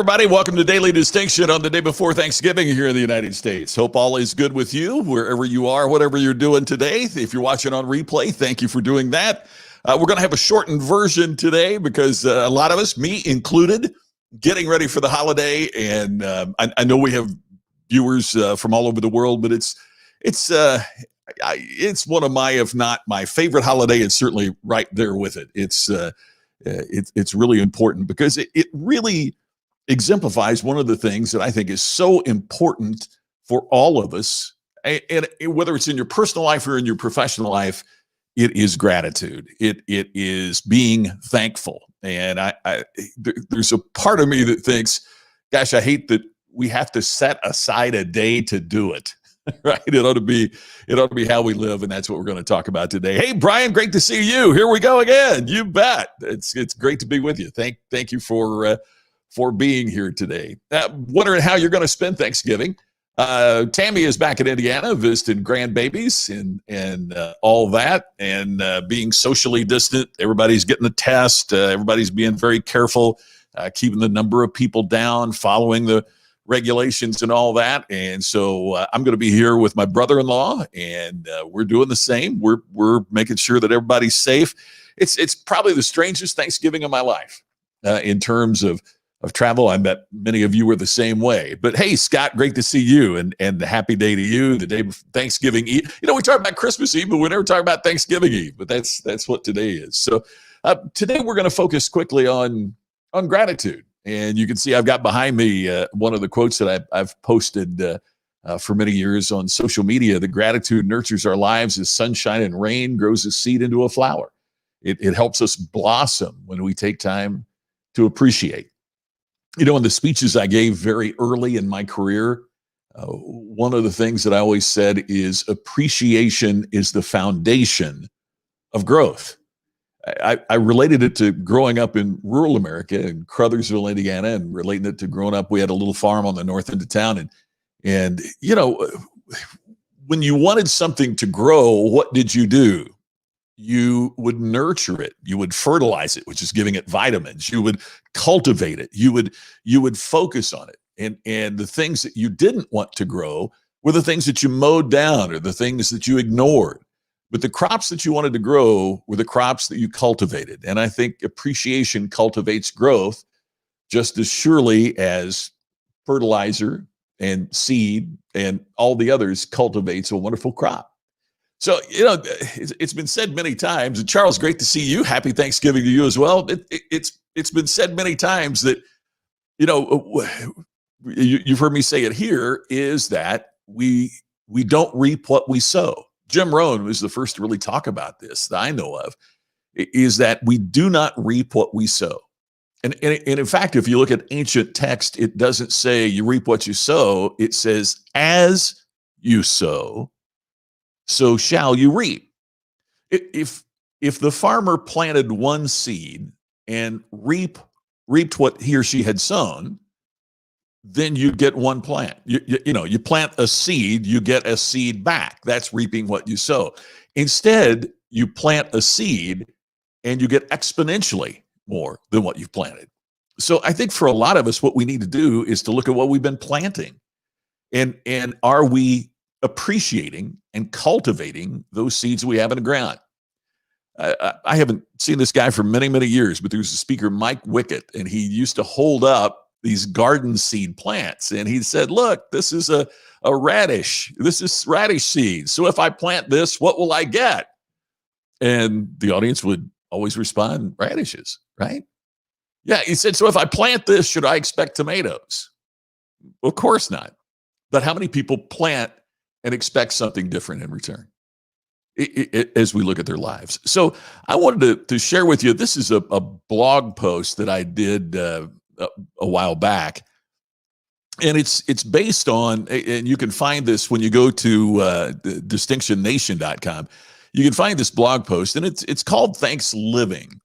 everybody. Welcome to Daily Distinction on the day before Thanksgiving here in the United States. Hope all is good with you, wherever you are, whatever you're doing today. If you're watching on replay, thank you for doing that. We're going to have a shortened version today because a lot of us, me included, getting ready for the holiday. And I know we have viewers from all over the world, but it's one of my, if not my favorite holiday. It's certainly right there with it. It's really important because it really exemplifies one of the things that I think is so important for all of us, and whether it's in your personal life or in your professional life, it is gratitude. It is being thankful. And there's a part of me that thinks, gosh, I hate that we have to set aside a day to do it. Right? It ought to be how we live, and that's what we're going to talk about today. Hey, Brian, great to see you. Here we go again. You bet. It's great to be with you. Thank you for being here today. Wondering how you're going to spend Thanksgiving. Tammy is back in Indiana visiting grandbabies and all that, and being socially distant. Everybody's getting the test. Everybody's being very careful, keeping the number of people down, following the regulations and all that. And so I'm going to be here with my brother-in-law, and we're doing the same. We're making sure that everybody's safe. It's probably the strangest Thanksgiving of my life in terms of travel. I bet many of you were the same way. But hey, Scott, great to see you, and happy day to you, the day before Thanksgiving Eve. You know, we talk about Christmas Eve, but we never talk about Thanksgiving Eve. But that's what today is. So today we're going to focus quickly on gratitude. And you can see I've got behind me one of the quotes that I've posted for many years on social media. The gratitude nurtures our lives as sunshine and rain grows a seed into a flower. It helps us blossom when we take time to appreciate. You know, in the speeches I gave very early in my career, one of the things that I always said is appreciation is the foundation of growth. I related it to growing up in rural America in Crothersville, Indiana, and relating it to growing up. We had a little farm on the north end of town. And you know, when you wanted something to grow, what did you do? You would nurture it. You would fertilize it, which is giving it vitamins. You would cultivate it. You would focus on it. And the things that you didn't want to grow were the things that you mowed down or the things that you ignored. But the crops that you wanted to grow were the crops that you cultivated. And I think appreciation cultivates growth just as surely as fertilizer and seed and all the others cultivates a wonderful crop. So, you know, it's been said many times, and Charles, great to see you. Happy Thanksgiving to you as well. It's been said many times that, you know, you've heard me say it here, is that we don't reap what we sow. Jim Rohn was the first to really talk about this that I know of, is that we do not reap what we sow. And in fact, if you look at ancient text, it doesn't say you reap what you sow. It says, as you sow, so shall you reap. If the farmer planted one seed and reaped what he or she had sown, then you get one plant. You know, you plant a seed, you get a seed back. That's reaping what you sow. Instead, you plant a seed and you get exponentially more than what you've planted. So I think for a lot of us, what we need to do is to look at what we've been planting, and are we appreciating and cultivating those seeds we have in the ground? I haven't seen this guy for many, many years, but there was a speaker, Mike Wickett, and he used to hold up these garden seed plants. And he said, look, this is a radish. This is radish seed. So if I plant this, what will I get? And the audience would always respond, radishes, right? Yeah, he said, so if I plant this, should I expect tomatoes? Of course not. But how many people plant and expect something different in return as we look at their lives? So I wanted to share with you, this is a blog post that I did a while back, and it's based on, and you can find this when you go to distinctionnation.com. You can find this blog post, and it's called Thanks Living.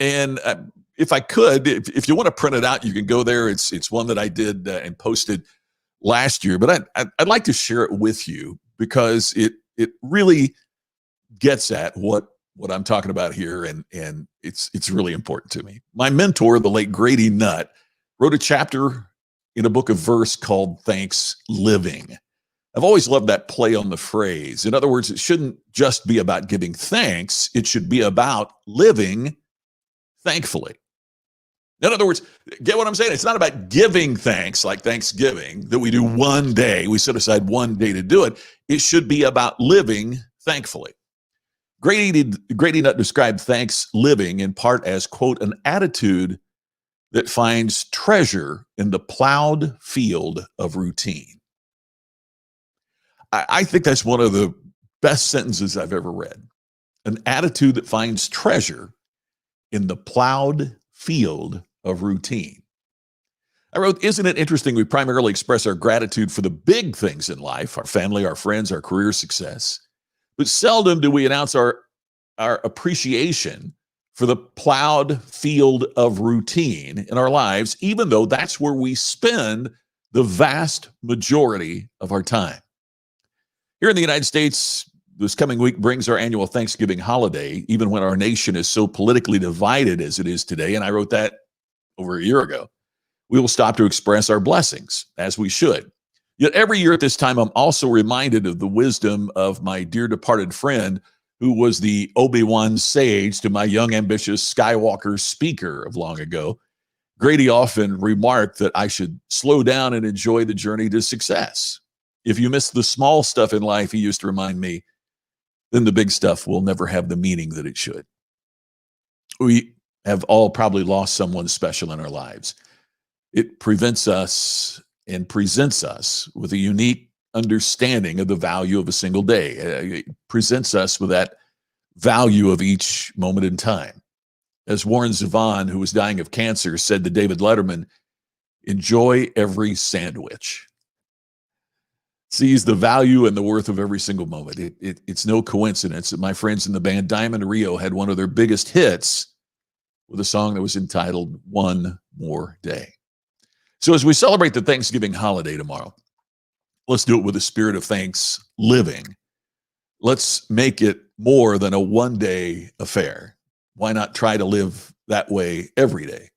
And if I could, if you want to print it out, you can go there. It's one that I did and posted last year, but I'd like to share it with you because it really gets at what I'm talking about here, and it's really important to me. My mentor, the late Grady Nutt, wrote a chapter in a book of verse called Thanks Living. I've always loved that play on the phrase. In other words, it shouldn't just be about giving thanks, it should be about living thankfully. In other words, get what I'm saying? It's not about giving thanks like Thanksgiving that we do one day. We set aside one day to do it. It should be about living thankfully. Grady Nutt described thanks living in part as, quote, an attitude that finds treasure in the plowed field of routine. I think that's one of the best sentences I've ever read. An attitude that finds treasure in the plowed field of routine. I wrote, isn't it interesting we primarily express our gratitude for the big things in life, our family, our friends, our career success, but seldom do we announce our appreciation for the plowed field of routine in our lives, even though that's where we spend the vast majority of our time. Here in the United States, this coming week brings our annual Thanksgiving holiday, even when our nation is so politically divided as it is today, and I wrote that over a year ago. We will stop to express our blessings, as we should. Yet every year at this time, I'm also reminded of the wisdom of my dear departed friend, who was the Obi-Wan sage to my young, ambitious Skywalker speaker of long ago. Grady often remarked that I should slow down and enjoy the journey to success. If you miss the small stuff in life, he used to remind me, then the big stuff will never have the meaning that it should. We have all probably lost someone special in our lives. It prevents us and presents us with a unique understanding of the value of a single day. It presents us with that value of each moment in time. As Warren Zevon, who was dying of cancer, said to David Letterman, enjoy every sandwich. Sees the value and the worth of every single moment. It's no coincidence that my friends in the band Diamond Rio had one of their biggest hits with a song that was entitled One More Day. So as we celebrate the Thanksgiving holiday tomorrow, let's do it with a spirit of thanks living. Let's make it more than a one-day affair. Why not try to live that way every day?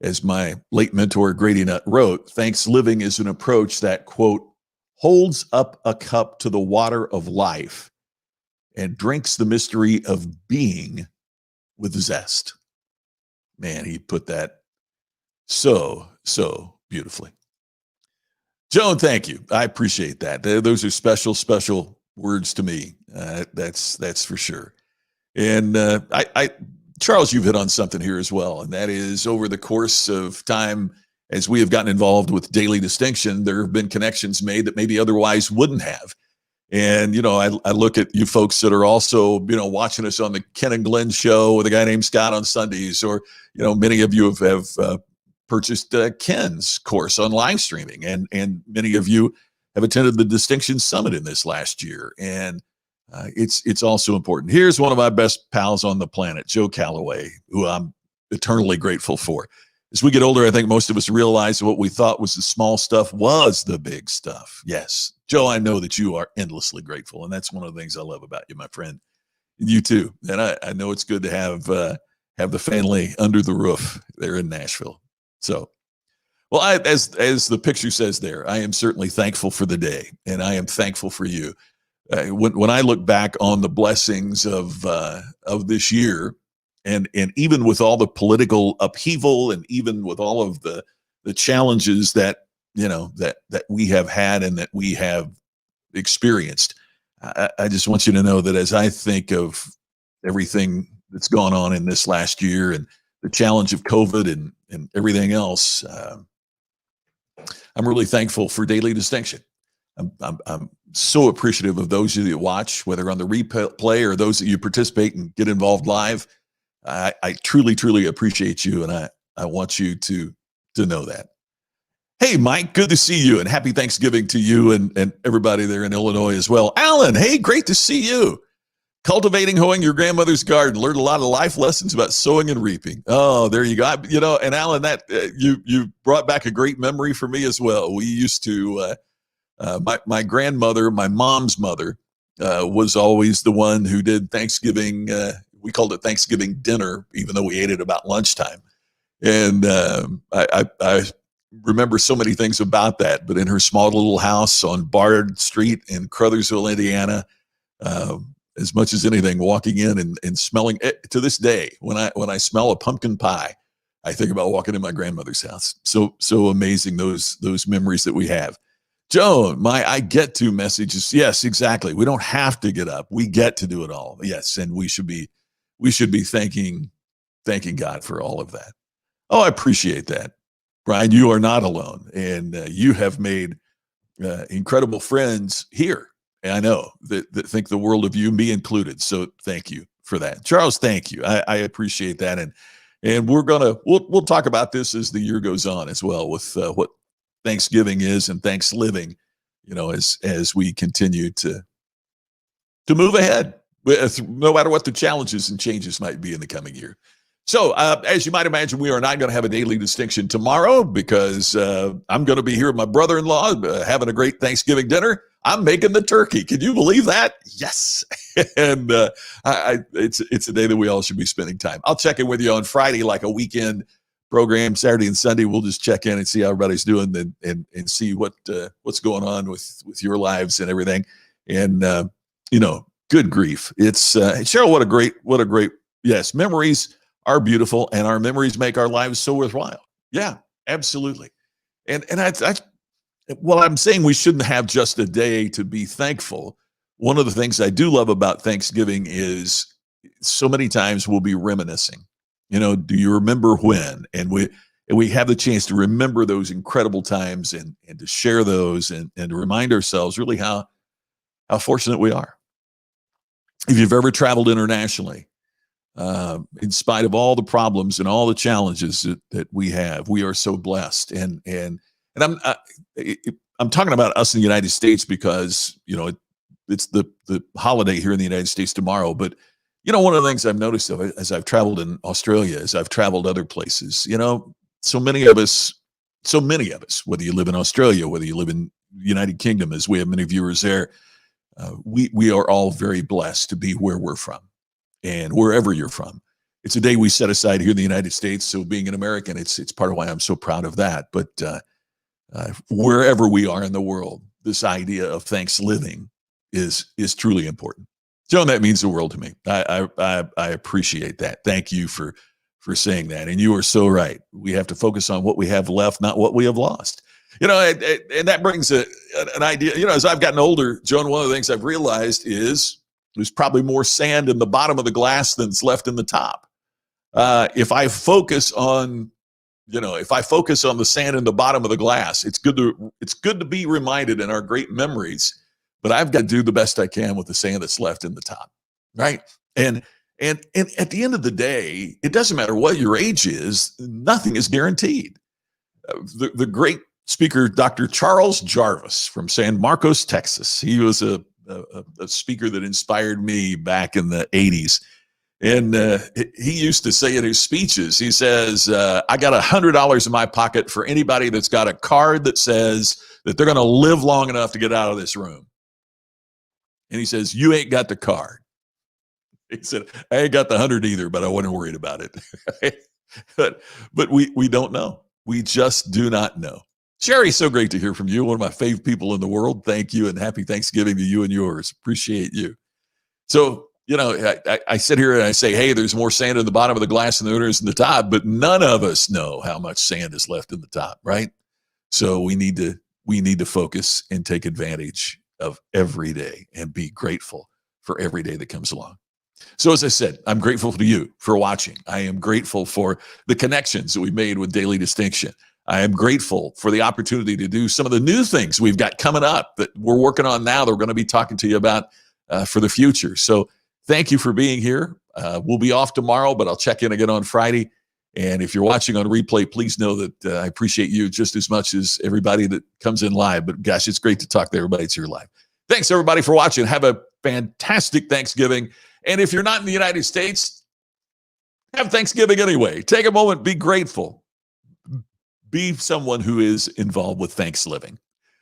As my late mentor Grady Nutt wrote, thanks living is an approach that, quote, holds up a cup to the water of life and drinks the mystery of being with zest. Man, he put that so beautifully. Joan, thank you. I appreciate that. Those are special words to me. That's for sure. And Charles, you've hit on something here as well, and that is over the course of time, as we have gotten involved with Daily Distinction, there have been connections made that maybe otherwise wouldn't have. And, I look at you folks that are also, watching us on the Ken and Glenn show with a guy named Scott on Sundays, or, many of you have purchased Ken's course on live streaming, and many of you have attended the Distinction Summit in this last year. And it's also important. Here's one of my best pals on the planet, Joe Calloway, who I'm eternally grateful for. As we get older, I think most of us realize what we thought was the small stuff was the big stuff. Yes, Joe, I know that you are endlessly grateful, and that's one of the things I love about you, my friend. You too. And I know it's good to have the family under the roof there in Nashville. So, well, as the picture says there, I am certainly thankful for the day, and I am thankful for you. When I look back on the blessings of this year, and even with all the political upheaval, and even with all of the challenges that that we have had and that we have experienced, I just want you to know that as I think of everything that's gone on in this last year and the challenge of COVID and everything else, I'm really thankful for Daily Distinction. I'm so appreciative of those of you that watch, whether on the replay or those that you participate and get involved live. I truly appreciate you, and I want you to know that. Hey, Mike, good to see you, and happy Thanksgiving to you and everybody there in Illinois as well. Alan, hey, great to see you. Cultivating, hoeing your grandmother's garden. Learned a lot of life lessons about sowing and reaping. Oh, there you go. And Alan, that you brought back a great memory for me as well. We used to, my grandmother, my mom's mother, was always the one who did Thanksgiving. We called it Thanksgiving dinner, even though we ate it about lunchtime. And I remember so many things about that. But in her small little house on Bard Street in Crothersville, Indiana, as much as anything, walking in and smelling it, to this day, when I smell a pumpkin pie, I think about walking in my grandmother's house. So amazing, those memories that we have. Joan, my I get to message is yes, exactly. We don't have to get up. We get to do it all. Yes, and we should be thanking God for all of that. Oh, I appreciate that. Brian, you are not alone, and you have made incredible friends here. And I know that think the world of you, me included. So thank you for that. Charles, thank you. I appreciate that. And we'll talk about this as the year goes on as well, with what Thanksgiving is and thanks living, as we continue to move ahead, no matter what the challenges and changes might be in the coming year. So, as you might imagine, we are not going to have a daily distinction tomorrow because I'm going to be here with my brother-in-law having a great Thanksgiving dinner. I'm making the turkey. Can you believe that? Yes. And it's a day that we all should be spending time. I'll check in with you on Friday, like a weekend program. Saturday and Sunday, we'll just check in and see how everybody's doing and see what's going on with your lives and everything. And good grief. It's Cheryl. What a great. Yes, memories are beautiful, and our memories make our lives so worthwhile. Yeah, absolutely. And I'm saying we shouldn't have just a day to be thankful. One of the things I do love about Thanksgiving is so many times we'll be reminiscing. Do you remember when? And we have the chance to remember those incredible times and to share those and to remind ourselves really how fortunate we are. If you've ever traveled internationally, in spite of all the problems and all the challenges that we have, we are so blessed. And I'm talking about us in the United States because it's the holiday here in the United States tomorrow. But one of the things I've noticed as I've traveled in Australia, as I've traveled other places, so many of us, whether you live in Australia, whether you live in the United Kingdom, as we have many viewers there, we are all very blessed to be where we're from. And wherever you're from, it's a day we set aside here in the United States. So being an American, it's part of why I'm so proud of that. But wherever we are in the world, this idea of thanks living is truly important. Joan, that means the world to me. I appreciate that. Thank you for saying that. And you are so right. We have to focus on what we have left, not what we have lost. And that brings an idea. As I've gotten older, Joan, one of the things I've realized is there's probably more sand in the bottom of the glass than's left in the top. If I focus on the sand in the bottom of the glass, it's good to be reminded in our great memories, but I've got to do the best I can with the sand that's left in the top, right? And at the end of the day, it doesn't matter what your age is, nothing is guaranteed. The great speaker, Dr. Charles Jarvis from San Marcos, Texas, he was a speaker that inspired me back in the 80s. And he used to say in his speeches, he says, I got $100 in my pocket for anybody that's got a card that says that they're going to live long enough to get out of this room. And he says, you ain't got the card. He said, I ain't got the 100 either, but I wasn't worried about it. but we don't know. We just do not know. Sherry, so great to hear from you. One of my favorite people in the world. Thank you, and happy Thanksgiving to you and yours. Appreciate you. So, I sit here and I say, hey, there's more sand in the bottom of the glass than there is in the top, but none of us know how much sand is left in the top, right? So we need to focus and take advantage of every day and be grateful for every day that comes along. So as I said, I'm grateful to you for watching. I am grateful for the connections that we made with Daily Distinction. I am grateful for the opportunity to do some of the new things we've got coming up that we're working on now that we're going to be talking to you about for the future. So thank you for being here. We'll be off tomorrow, but I'll check in again on Friday. And if you're watching on replay, please know that I appreciate you just as much as everybody that comes in live. But gosh, it's great to talk to everybody that's here live. Thanks, everybody, for watching. Have a fantastic Thanksgiving. And if you're not in the United States, have Thanksgiving anyway. Take a moment, be grateful. Be someone who is involved with thanks living.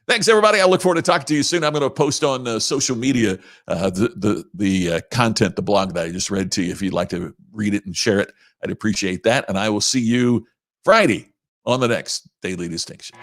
Thanks, everybody. I look forward to talking to you soon. I'm going to post on social media the content, the blog that I just read to you. If you'd like to read it and share it, I'd appreciate that. And I will see you Friday on the next Daily Distinction.